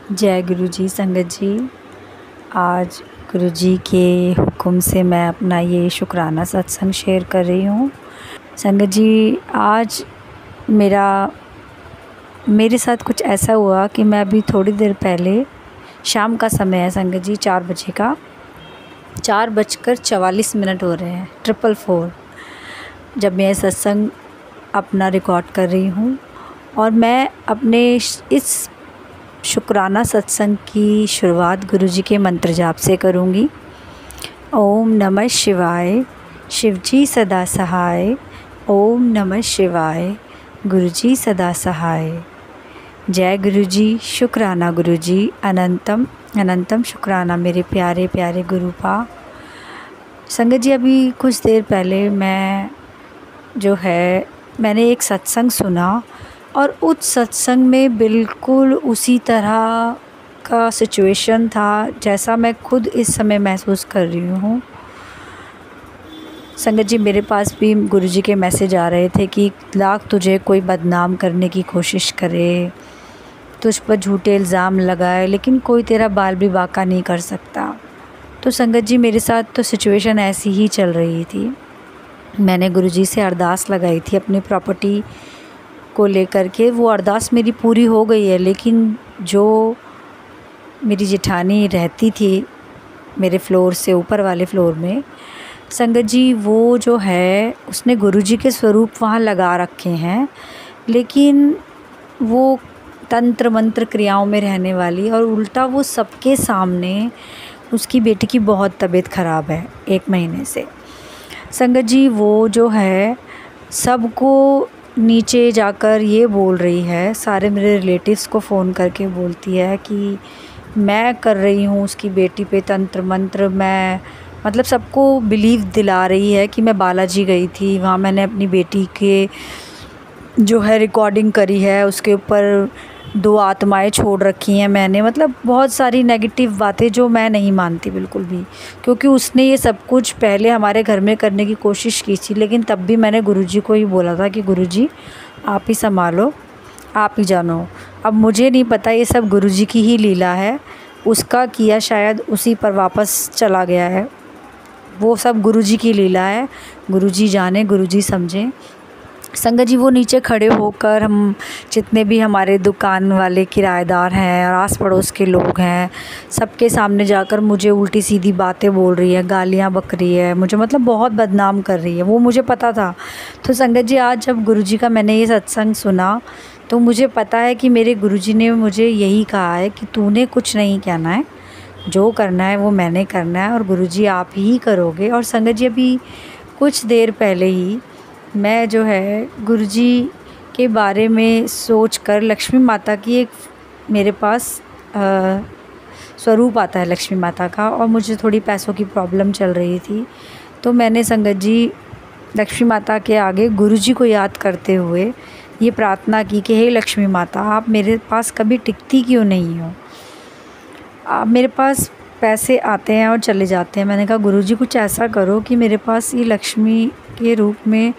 जय गुरु जी। संगत जी, आज गुरु जी के हुक्म से मैं अपना ये शुक्राना सत्संग शेयर कर रही हूँ। संगत जी, आज मेरे साथ कुछ ऐसा हुआ कि मैं अभी थोड़ी देर पहले, शाम का समय है संगत जी, 4 बजे का, 4:44 हो रहे हैं, 444, जब मैं सत्संग अपना रिकॉर्ड कर रही हूँ। और मैं अपने इस शुक्राना सत्संग की शुरुआत गुरु जी के मंत्र जाप से करूँगी। ओम नमः शिवाय, शिव जी सदा सहाय। ओम नमः शिवाय, गुरु जी सदा सहाय। जय गुरु जी, शुक्राना गुरु जी, अनंतम अनंतम शुक्राना मेरे प्यारे प्यारे गुरुपा। संगत जी, अभी कुछ देर पहले मैंने एक सत्संग सुना और उस सत्संग में बिल्कुल उसी तरह का सिचुएशन था जैसा मैं खुद इस समय महसूस कर रही हूँ। संगत जी, मेरे पास भी गुरुजी के मैसेज आ रहे थे कि लाख तुझे कोई बदनाम करने की कोशिश करे, तुझ पर झूठे इल्ज़ाम लगाए, लेकिन कोई तेरा बाल भी बाका नहीं कर सकता। तो संगत जी, मेरे साथ तो सिचुएशन ऐसी ही चल रही थी। मैंने गुरुजी से अरदास लगाई थी अपनी प्रॉपर्टी को लेकर के। वो अरदास मेरी पूरी हो गई है, लेकिन जो मेरी जेठानी रहती थी मेरे फ्लोर से ऊपर वाले फ्लोर में, संगत जी, वो जो है उसने गुरुजी के स्वरूप वहाँ लगा रखे हैं, लेकिन वो तंत्र मंत्र क्रियाओं में रहने वाली, और उल्टा वो सबके सामने, उसकी बेटी की बहुत तबीयत ख़राब है 1 महीने से। संगत जी, वो जो है सबको नीचे जाकर ये बोल रही है, सारे मेरे रिलेटिव्स को फ़ोन करके बोलती है कि मैं कर रही हूँ उसकी बेटी पे तंत्र मंत्र। मैं मतलब सबको बिलीव दिला रही है कि मैं बालाजी गई थी, वहाँ मैंने अपनी बेटी के जो है रिकॉर्डिंग करी है, उसके ऊपर 2 आत्माएं छोड़ रखी हैं मैंने। मतलब बहुत सारी नेगेटिव बातें जो मैं नहीं मानती बिल्कुल भी, क्योंकि उसने ये सब कुछ पहले हमारे घर में करने की कोशिश की थी, लेकिन तब भी मैंने गुरुजी को ही बोला था कि गुरुजी आप ही संभालो, आप ही जानो। अब मुझे नहीं पता, ये सब गुरुजी की ही लीला है, उसका किया शायद उसी पर वापस चला गया है। वो सब गुरुजी की लीला है, गुरुजी जाने, गुरुजी समझें। संगत जी, वो नीचे खड़े होकर हम जितने भी हमारे दुकान वाले किराएदार हैं और आस पड़ोस के लोग हैं, सबके सामने जाकर मुझे उल्टी सीधी बातें बोल रही है, गालियाँ बक रही है, मुझे मतलब बहुत बदनाम कर रही है। वो मुझे पता था। तो संगत जी, आज जब गुरुजी का मैंने ये सत्संग सुना तो मुझे पता है कि मेरे गुरुजी ने मुझे यही कहा है कि तूने कुछ नहीं कहना है, जो करना है वो मैंने करना है और गुरुजी आप ही करोगे। और संगत जी, अभी कुछ देर पहले ही मैं जो है गुरुजी के बारे में सोचकर, लक्ष्मी माता की एक मेरे पास स्वरूप आता है लक्ष्मी माता का, और मुझे थोड़ी पैसों की प्रॉब्लम चल रही थी। तो मैंने संगत जी लक्ष्मी माता के आगे गुरुजी को याद करते हुए ये प्रार्थना की कि हे लक्ष्मी माता, आप मेरे पास कभी टिकती क्यों नहीं हो? आप मेरे पास पैसे आते हैं और चले जाते हैं। मैंने कहा गुरुजी कुछ ऐसा करो कि मेरे पास ये लक्ष्मी के रूप में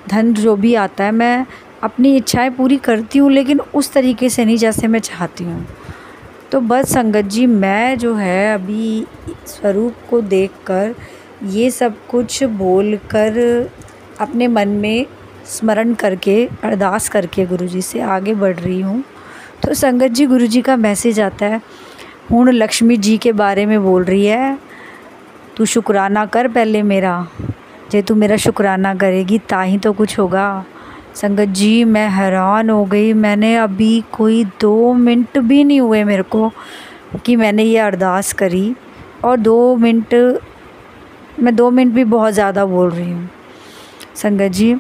धन जो भी आता है, मैं अपनी इच्छाएं पूरी करती हूँ, लेकिन उस तरीके से नहीं जैसे मैं चाहती हूँ। तो बस संगत जी, मैं जो है अभी स्वरूप को देखकर ये सब कुछ बोलकर अपने मन में स्मरण करके, अरदास करके गुरुजी से आगे बढ़ रही हूँ। तो संगत जी, गुरुजी का मैसेज आता है, हुण लक्ष्मी जी के बारे में बोल रही है, तू शुक्राना कर पहले मेरा, जे तू मेरा शुक्राना करेगी ताही तो कुछ होगा। संगत जी, मैं हैरान हो गई। मैंने अभी कोई 2 मिनट भी नहीं हुए मेरे को कि मैंने ये अरदास करी, और 2 मिनट भी बहुत ज़्यादा बोल रही हूँ। संगत जी,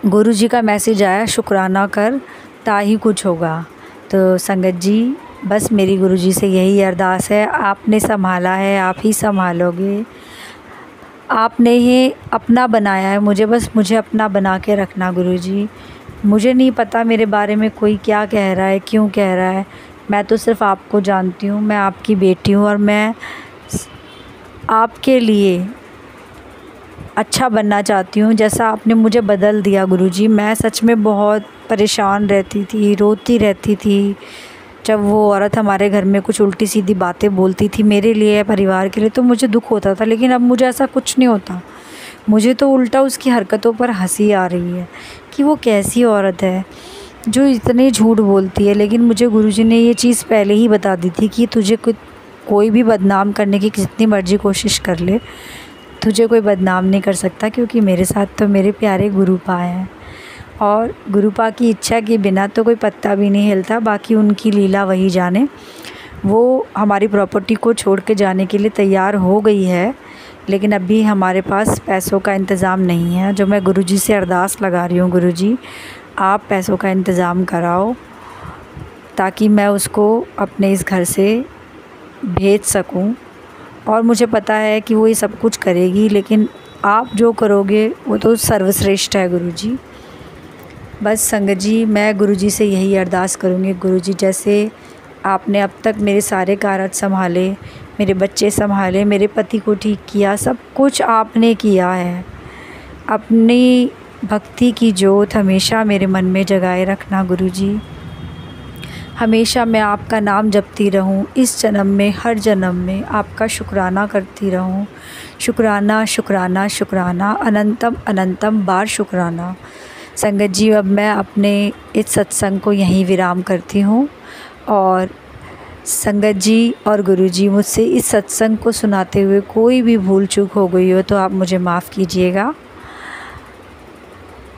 गुरुजी का मैसेज आया, शुक्राना कर ताही कुछ होगा। तो संगत जी, बस मेरी गुरुजी से यही अरदास है, आपने संभाला है, आप ही संभालोगे। आपने ही अपना बनाया है मुझे, बस मुझे अपना बना के रखना गुरुजी। मुझे नहीं पता मेरे बारे में कोई क्या कह रहा है, क्यों कह रहा है। मैं तो सिर्फ़ आपको जानती हूँ, मैं आपकी बेटी हूँ, और मैं आपके लिए अच्छा बनना चाहती हूँ, जैसा आपने मुझे बदल दिया गुरुजी। मैं सच में बहुत परेशान रहती थी, रोती रहती थी, जब वो औरत हमारे घर में कुछ उल्टी सीधी बातें बोलती थी मेरे लिए, परिवार के लिए, तो मुझे दुख होता था। लेकिन अब मुझे ऐसा कुछ नहीं होता, मुझे तो उल्टा उसकी हरकतों पर हंसी आ रही है कि वो कैसी औरत है जो इतने झूठ बोलती है। लेकिन मुझे गुरुजी ने ये चीज़ पहले ही बता दी थी कि तुझे कोई भी बदनाम करने की जितनी मर्जी कोशिश कर ले, तुझे कोई बदनाम नहीं कर सकता, क्योंकि मेरे साथ तो मेरे प्यारे गुरुपा हैं और गुरुपा की इच्छा के बिना तो कोई पत्ता भी नहीं हिलता। बाकी उनकी लीला वही जाने। वो हमारी प्रॉपर्टी को छोड़ के जाने के लिए तैयार हो गई है, लेकिन अभी हमारे पास पैसों का इंतज़ाम नहीं है। जो मैं गुरुजी से अरदास लगा रही हूँ, गुरुजी आप पैसों का इंतज़ाम कराओ ताकि मैं उसको अपने इस घर से भेज सकूं। और मुझे पता है कि वो ये सब कुछ करेगी, लेकिन आप जो करोगे वो तो सर्वश्रेष्ठ है गुरुजी। बस संगत जी, मैं गुरुजी से यही अरदास करूँगी, गुरुजी जैसे आपने अब तक मेरे सारे कार्य संभाले, मेरे बच्चे संभाले, मेरे पति को ठीक किया, सब कुछ आपने किया है। अपनी भक्ति की ज्योत हमेशा मेरे मन में जगाए रखना गुरुजी। हमेशा मैं आपका नाम जपती रहूं, इस जन्म में हर जन्म में आपका शुक्राना करती रहूं। शुक्राना शुक्राना शुक्राना, अनंतम अनंतम बार शुक्राना। संगत जी, अब मैं अपने इस सत्संग को यहीं विराम करती हूँ। और संगत जी और गुरुजी, मुझसे इस सत्संग को सुनाते हुए कोई भी भूल चूक हो गई हो तो आप मुझे माफ़ कीजिएगा।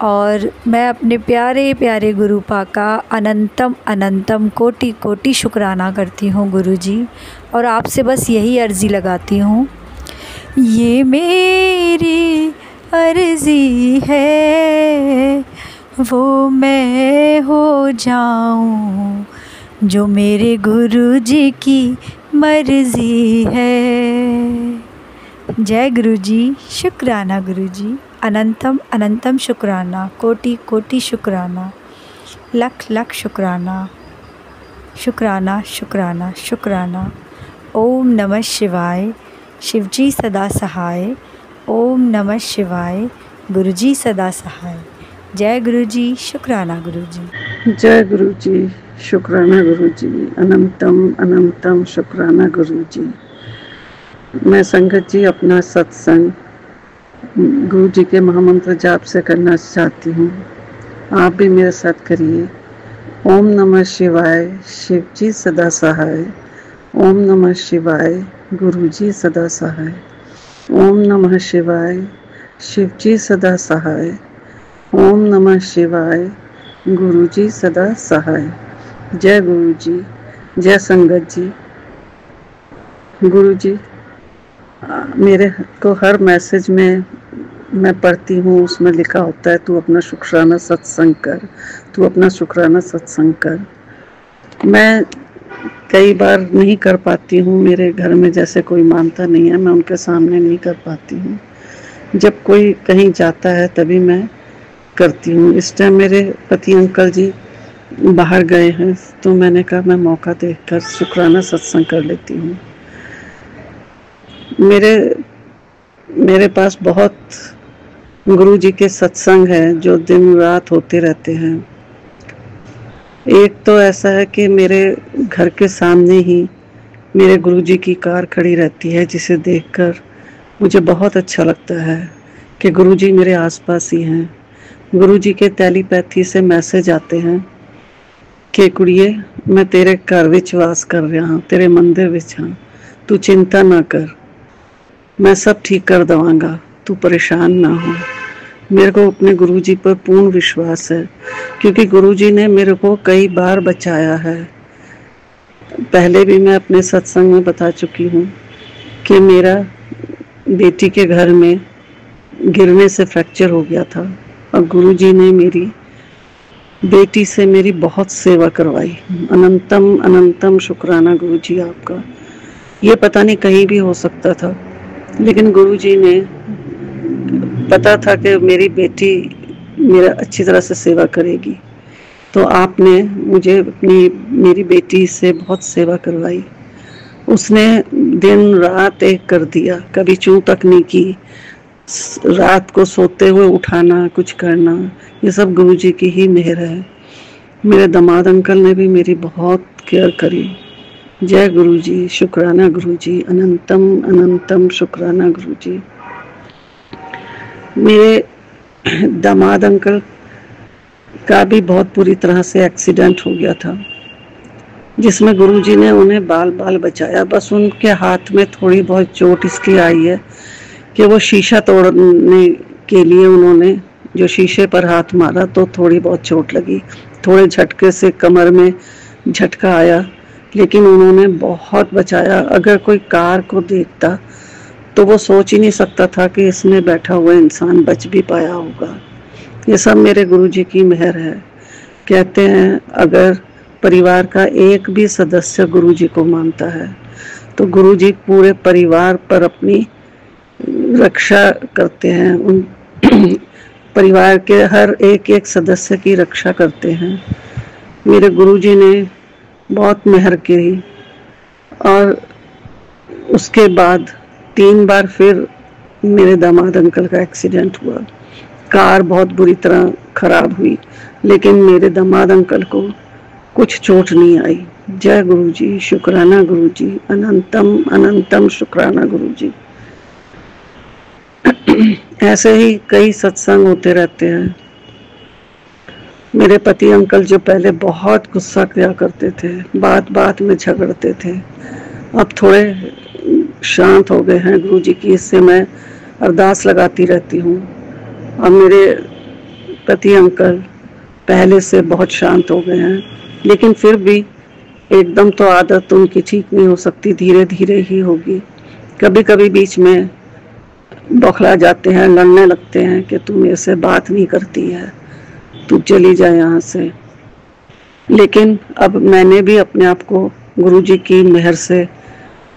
और मैं अपने प्यारे प्यारे गुरुपा का अनंतम अनंतम कोटि कोटि शुक्राना करती हूँ गुरुजी। और आपसे बस यही अर्ज़ी लगाती हूँ, ये मेरी अर्ज़ी है वो मैं हो जाऊँ जो मेरे गुरुजी की मर्ज़ी है। जय गुरुजी, शुक्राना गुरुजी, अनंतम अनंतम शुक्राना, कोटि कोटि शुक्राना, लख लख शुक्राना, शुक्राना शुक्राना शुक्राना। ओम नमः शिवाय, शिवजी सदा सहाय। ओम नमः शिवाय, गुरुजी सदा सहाय। जय गुरुजी, शुक्राना गुरुजी। जय गुरुजी, शुक्राना गुरुजी, अनंतम अनंतम शुक्राना गुरुजी। मैं संगत जी अपना सत्संग गुरु जी के महामंत्र जाप से करना चाहती हूँ। आप भी मेरे साथ करिए। ओम नमः शिवाय, शिव जी सदा सहाय। ओम नमः शिवाय, गुरु जी सदा सहाय। ओम नमः शिवाय, शिव जी सदा सहाय। ओम नमः शिवाय, गुरु जी सदा सहाय। जय गुरु जी, जय संगत जी। गुरु जी मेरे को हर मैसेज में मैं पढ़ती हूँ, उसमें लिखा होता है तू अपना शुक्राना सत्संग कर, तू अपना शुक्राना सत्संग कर। मैं कई बार नहीं कर पाती हूँ, मेरे घर में जैसे कोई मानता नहीं है, मैं उनके सामने नहीं कर पाती हूँ। जब कोई कहीं जाता है तभी मैं करती हूँ। इस टाइम मेरे पति अंकल जी बाहर गए हैं तो मैंने कहा मैं मौका देखकर शुक्राना सत्संग कर लेती हूँ। मेरे पास बहुत गुरु जी के सत्संग है जो दिन रात होते रहते हैं। एक तो ऐसा है कि मेरे घर के सामने ही मेरे गुरु जी की कार खड़ी रहती है, जिसे देखकर मुझे बहुत अच्छा लगता है कि गुरु जी मेरे आसपास ही हैं। गुरु जी के टेलीपैथी से मैसेज आते हैं कि कुड़िए मैं तेरे घर विच वास कर रहा हाँ, तेरे मंदिर विच हाँ, तू चिंता ना कर, मैं सब ठीक कर दवांगा, तू परेशान ना हो। मेरे को अपने गुरुजी पर पूर्ण विश्वास है, क्योंकि गुरुजी ने मेरे को कई बार बचाया है। पहले भी मैं अपने सत्संग में बता चुकी हूँ कि मेरा बेटी के घर में गिरने से फ्रैक्चर हो गया था और गुरुजी ने मेरी बेटी से मेरी बहुत सेवा करवाई। अनंतम अनंतम शुक्राना गुरुजी आपका। ये पता नहीं कहीं भी हो सकता था, लेकिन गुरुजी ने पता था कि मेरी बेटी मेरा अच्छी तरह से सेवा करेगी, तो आपने मुझे मेरी बेटी से बहुत सेवा करवाई। उसने दिन रात एक कर दिया, कभी चूं तक नहीं की। रात को सोते हुए उठाना, कुछ करना, ये सब गुरुजी की ही मेहर है। मेरे दामाद अंकल ने भी मेरी बहुत केयर करी। जय गुरु जी, शुक्राना गुरु जी, अनंतम अनंतम शुक्राना गुरु जी। मेरे दामाद अंकल का भी बहुत बुरी तरह से एक्सीडेंट हो गया था, जिसमें गुरुजी ने उन्हें बाल बाल बचाया। बस उनके हाथ में थोड़ी बहुत चोट इसलिए आई है कि वो शीशा तोड़ने के लिए उन्होंने जो शीशे पर हाथ मारा तो थोड़ी बहुत चोट लगी। थोड़े झटके से कमर में झटका आया, लेकिन उन्होंने बहुत बचाया। अगर कोई कार को देखता तो वो सोच ही नहीं सकता था कि इसमें बैठा हुआ इंसान बच भी पाया होगा। ये सब मेरे गुरुजी की मेहर है। कहते हैं अगर परिवार का एक भी सदस्य गुरुजी को मानता है तो गुरुजी पूरे परिवार पर अपनी रक्षा करते हैं। उन परिवार के हर एक एक सदस्य की रक्षा करते हैं। मेरे गुरुजी ने बहुत मेहर की और उसके बाद 3 बार फिर मेरे दामाद अंकल का एक्सीडेंट हुआ। कार बहुत बुरी तरह खराब हुई, लेकिन मेरे दामाद अंकल को कुछ चोट नहीं आई। जय गुरु जी, शुक्राना गुरु जी, अनंतम अनंतम शुक्राना गुरु जी। ऐसे ही कई सत्संग होते रहते हैं। मेरे पति अंकल जो पहले बहुत गुस्सा किया करते थे, बात बात में झगड़ते थे, अब थोड़े शांत हो गए हैं गुरु जी की। इससे मैं अरदास लगाती रहती हूँ। और मेरे पति अंकल पहले से बहुत शांत हो गए हैं, लेकिन फिर भी एकदम तो आदत उनकी ठीक नहीं हो सकती, धीरे धीरे ही होगी। कभी कभी बीच में बौखला जाते हैं, लड़ने लगते हैं कि तू मेरे से बात नहीं करती है, तू चली जाए यहाँ से। लेकिन अब मैंने भी अपने आप को गुरुजी की मेहर से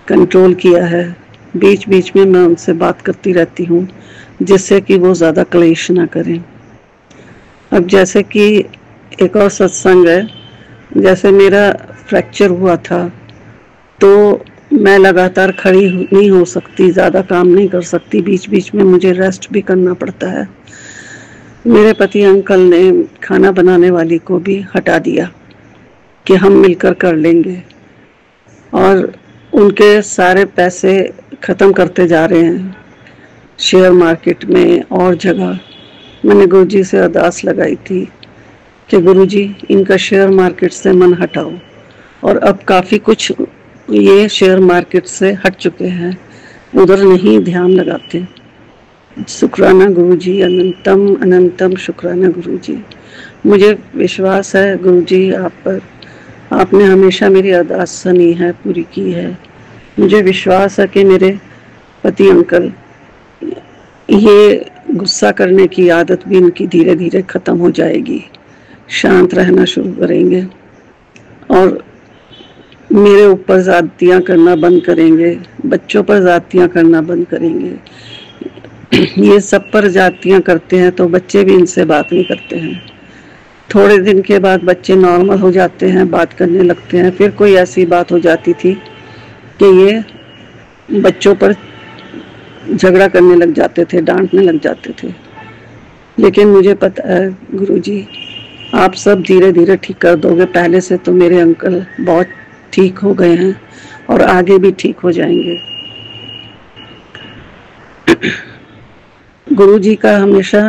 कंट्रोल किया है। बीच बीच में मैं उनसे बात करती रहती हूँ, जिससे कि वो ज़्यादा क्लेश ना करें। अब जैसे कि एक और सत्संग है, जैसे मेरा फ्रैक्चर हुआ था तो मैं लगातार खड़ी नहीं हो सकती, ज़्यादा काम नहीं कर सकती, बीच बीच में मुझे रेस्ट भी करना पड़ता है। मेरे पति अंकल ने खाना बनाने वाली को भी हटा दिया कि हम मिलकर कर लेंगे, और उनके सारे पैसे ख़त्म करते जा रहे हैं शेयर मार्केट में और जगह। मैंने गुरुजी से अरदास लगाई थी कि गुरुजी इनका शेयर मार्केट से मन हटाओ, और अब काफ़ी कुछ ये शेयर मार्केट से हट चुके हैं, उधर नहीं ध्यान लगाते। शुक्राना गुरुजी, अनंतम अनंतम शुक्राना गुरुजी। मुझे विश्वास है गुरुजी आप पर, आपने हमेशा मेरी अरदास सुनी है, पूरी की है। मुझे विश्वास है कि मेरे पति अंकल ये गुस्सा करने की आदत भी इनकी धीरे धीरे ख़त्म हो जाएगी, शांत रहना शुरू करेंगे और मेरे ऊपर ज़्यादतियाँ करना बंद करेंगे, बच्चों पर ज़्यादतियाँ करना बंद करेंगे। ये सब पर ज़्यादतियाँ करते हैं तो बच्चे भी इनसे बात नहीं करते हैं। थोड़े दिन के बाद बच्चे नॉर्मल हो जाते हैं, बात करने लगते हैं। फिर कोई ऐसी बात हो जाती थी कि ये बच्चों पर झगड़ा करने लग जाते थे, डांटने लग जाते थे। लेकिन मुझे पता है गुरुजी आप सब धीरे धीरे ठीक कर दोगे। पहले से तो मेरे अंकल बहुत ठीक हो गए हैं और आगे भी ठीक हो जाएंगे। गुरुजी का हमेशा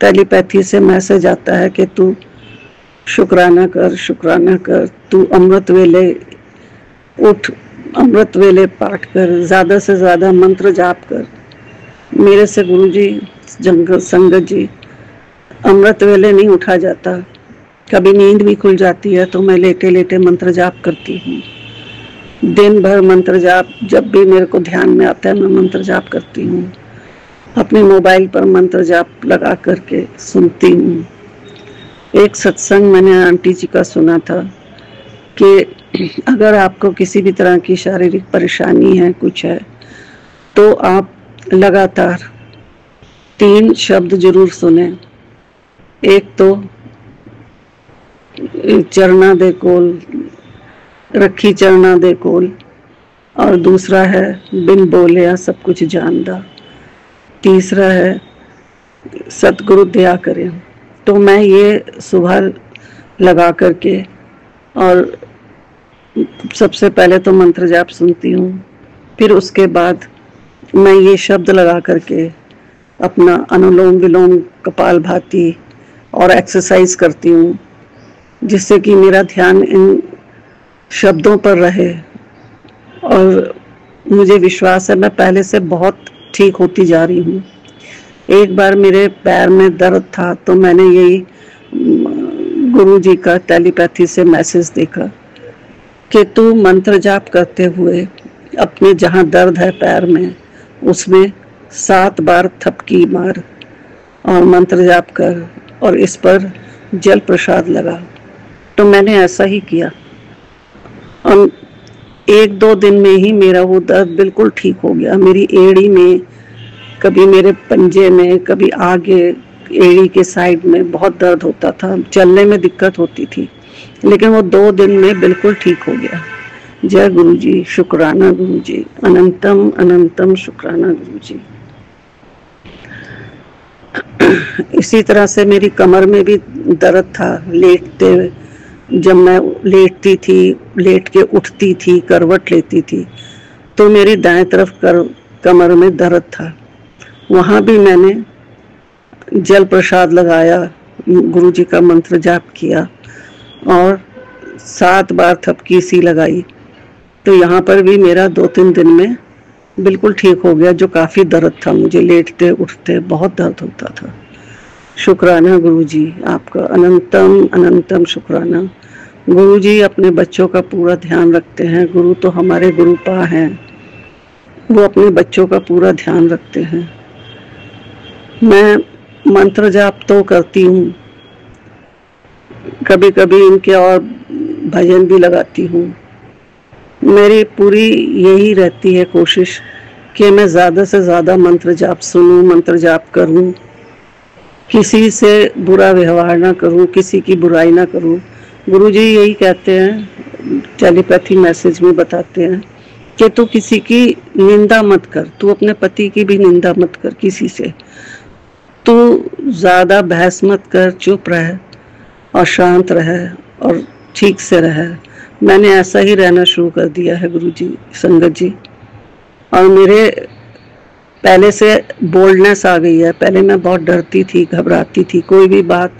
टेलीपैथी से मैसेज आता है कि तू शुक्राना कर, शुक्राना कर, तू अमृत वेले उठ, अमृत वेले पाठ कर, ज़्यादा से ज़्यादा मंत्र जाप कर। मेरे से गुरुजी संगत जी अमृत वेले नहीं उठा जाता, कभी नींद भी खुल जाती है तो मैं लेटे लेटे मंत्र जाप करती हूँ। दिन भर मंत्र जाप, जब भी मेरे को ध्यान में आता है मैं मंत्र जाप करती हूँ। अपने मोबाइल पर मंत्र जाप लगा करके सुनती हूँ। एक सत्संग मैंने आंटी जी का सुना था कि अगर आपको किसी भी तरह की शारीरिक परेशानी है, कुछ है, तो आप लगातार 3 शब्द जरूर सुने। एक तो चरना दे कोल, रखी चरना दे कोल, और दूसरा है बिन बोलिया सब कुछ जानदा, तीसरा है सतगुरु दया करें। तो मैं ये सुबह लगा करके और सबसे पहले तो मंत्र जाप सुनती हूँ, फिर उसके बाद मैं ये शब्द लगा करके अपना अनुलोम विलोम, कपालभाति और एक्सरसाइज करती हूँ, जिससे कि मेरा ध्यान इन शब्दों पर रहे। और मुझे विश्वास है मैं पहले से बहुत ठीक होती जा रही हूँ। एक बार मेरे पैर में दर्द था तो मैंने यही गुरुजी का टेलीपैथी से मैसेज देखा कि तू मंत्र जाप करते हुए अपने जहाँ दर्द है पैर में उसमें 7 बार थपकी मार और मंत्र जाप कर और इस पर जल प्रसाद लगा। तो मैंने ऐसा ही किया और 1-2 दिन में ही मेरा वो दर्द बिल्कुल ठीक हो गया। मेरी एड़ी में, कभी मेरे पंजे में, कभी आगे एड़ी के साइड में बहुत दर्द होता था, चलने में दिक्कत होती थी, लेकिन वो 2 दिन में बिल्कुल ठीक हो गया। जय गुरु जी, शुक्राना गुरु जी, अनंतम अनंतम शुक्राना गुरु जी। इसी तरह से मेरी कमर में भी दर्द था, लेटते, जब मैं लेटती थी, लेट के उठती थी, करवट लेती थी तो मेरी दाएं तरफ कमर में दर्द था। वहाँ भी मैंने जल प्रसाद लगाया, गुरुजी का मंत्र जाप किया और 7 बार थपकी सी लगाई। तो यहाँ पर भी मेरा 2-3 दिन में बिल्कुल ठीक हो गया, जो काफ़ी दर्द था, मुझे लेटते उठते बहुत दर्द होता था। शुक्राना गुरुजी, आपका अनंतम अनंतम शुक्राना। गुरुजी अपने बच्चों का पूरा ध्यान रखते हैं। गुरु तो हमारे गुरुपा हैं, वो अपने बच्चों का पूरा ध्यान रखते हैं। मैं मंत्र जाप तो करती हूँ, कभी कभी इनके और भजन भी लगाती हूँ। मेरी पूरी यही रहती है कोशिश कि मैं ज़्यादा से ज़्यादा मंत्र जाप सुनूं, मंत्र जाप करूं, किसी से बुरा व्यवहार ना करूं, किसी की बुराई ना करूं। गुरुजी यही कहते हैं, टेलीपैथी मैसेज में बताते हैं कि तू किसी की निंदा मत कर, तू अपने पति की भी निंदा मत कर किसी से, तू ज़्यादा बहस मत कर, चुप रह और शांत रह और ठीक से रह। मैंने ऐसा ही रहना शुरू कर दिया है गुरुजी, संगत जी। और मेरे पहले से बोल्डनेस आ गई है। पहले मैं बहुत डरती थी, घबराती थी, कोई भी बात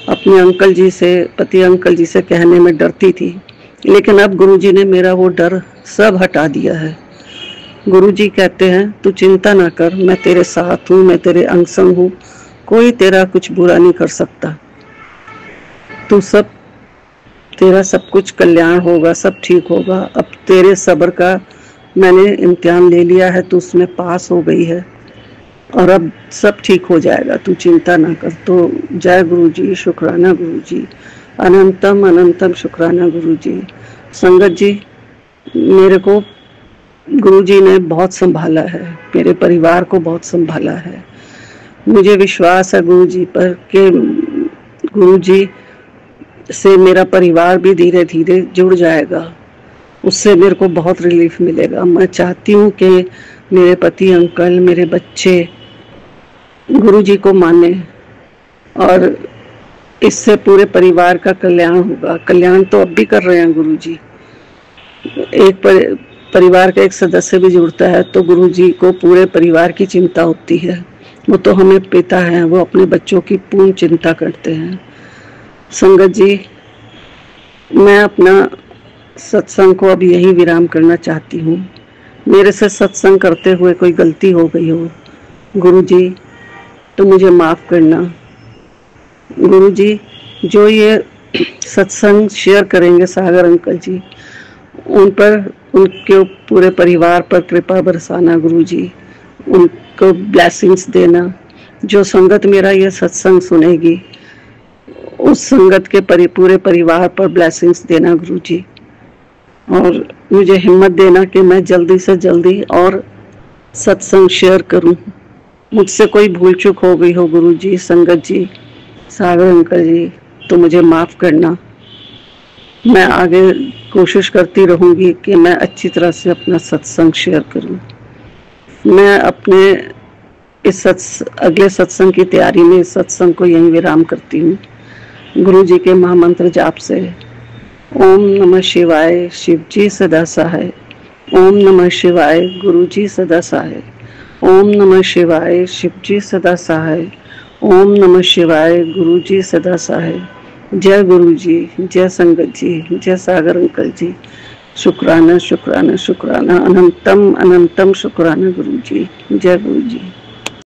अपने अंकल जी से, पति अंकल जी से कहने में डरती थी, लेकिन अब गुरुजी ने मेरा वो डर सब हटा दिया है। गुरुजी कहते हैं तू चिंता ना कर, मैं तेरे साथ हूँ, मैं तेरे अंग संग हूँ, कोई तेरा कुछ बुरा नहीं कर सकता, तू तेरा सब कुछ कल्याण होगा, सब ठीक होगा। अब तेरे सब्र का मैंने इम्तिहान ले लिया है, तू उसमें पास हो गई है और अब सब ठीक हो जाएगा, तू चिंता ना कर। तो जय गुरुजी, शुक्राना गुरुजी, अनंतम अनंतम शुक्राना गुरुजी। संगत जी, मेरे को गुरुजी ने बहुत संभाला है, मेरे परिवार को बहुत संभाला है। मुझे विश्वास है गुरुजी पर कि गुरुजी से मेरा परिवार भी धीरे धीरे जुड़ जाएगा, उससे मेरे को बहुत रिलीफ मिलेगा। मैं चाहती हूँ कि मेरे पति अंकल, मेरे बच्चे गुरुजी को माने और इससे पूरे परिवार का कल्याण होगा। कल्याण तो अब भी कर रहे हैं गुरुजी। एक परिवार का एक सदस्य भी जुड़ता है तो गुरुजी को पूरे परिवार की चिंता होती है। वो तो हमें पिता हैं, वो अपने बच्चों की पूर्ण चिंता करते हैं। संगत जी, मैं अपना सत्संग को अब यही विराम करना चाहती हूँ। मेरे से सत्संग करते हुए कोई गलती हो गई हो गुरुजी तो मुझे माफ़ करना। गुरुजी, जो ये सत्संग शेयर करेंगे सागर अंकल जी, उन पर, उनके पूरे परिवार पर कृपा बरसाना गुरुजी, उनको ब्लेसिंग्स देना। जो संगत मेरा ये सत्संग सुनेगी उस संगत के पूरे परिवार पर ब्लेसिंग्स देना गुरुजी, और मुझे हिम्मत देना कि मैं जल्दी से जल्दी और सत्संग शेयर करूं। मुझसे कोई भूल चूक हो गई हो गुरुजी, संगत जी, सागर अंकल जी, तो मुझे माफ़ करना। मैं आगे कोशिश करती रहूंगी कि मैं अच्छी तरह से अपना सत्संग शेयर करूं। मैं अपने अगले सत्संग की तैयारी में इस सत्संग को यहीं विराम करती हूँ। गुरु जी के महामंत्र जाप से ओम नमः शिवाय, शिवजी सदा सहाय। ओम नमः शिवाय, गुरुजी सदा सहाय। ओम नमः शिवाय, शिवजी सदा सहाय। ओम नमः शिवाय, गुरुजी सदा सहाय। जय गुरुजी, जय संगत जी, जय सागर अंकल जी। शुक्राना शुक्राना शुक्राना, अनंतम अनंतम शुक्राना गुरुजी। जय गुरुजी।